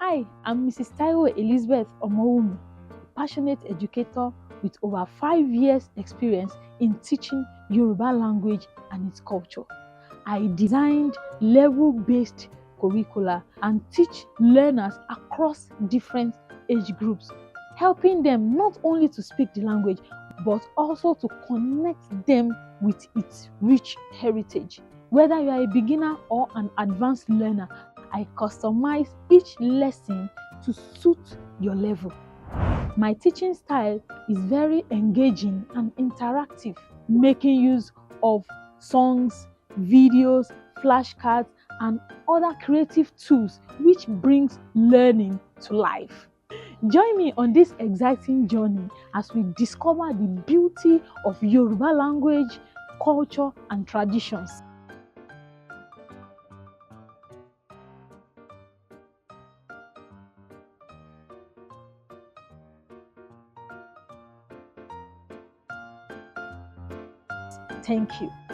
Hi, I'm Mrs. Taiwo Elizabeth Omowumi, passionate educator with over 5 years experience in teaching Yoruba language and its culture. I designed level-based curricula and teach learners across different age groups, helping them not only to speak the language but also to connect them with its rich heritage. Whether you are a beginner or an advanced learner, I customize each lesson to suit your level. My teaching style is very engaging and interactive, making use of songs, videos, flashcards, and other creative tools which brings learning to life. Join me on this exciting journey as we discover the beauty of Yoruba language, culture, and traditions. Thank you.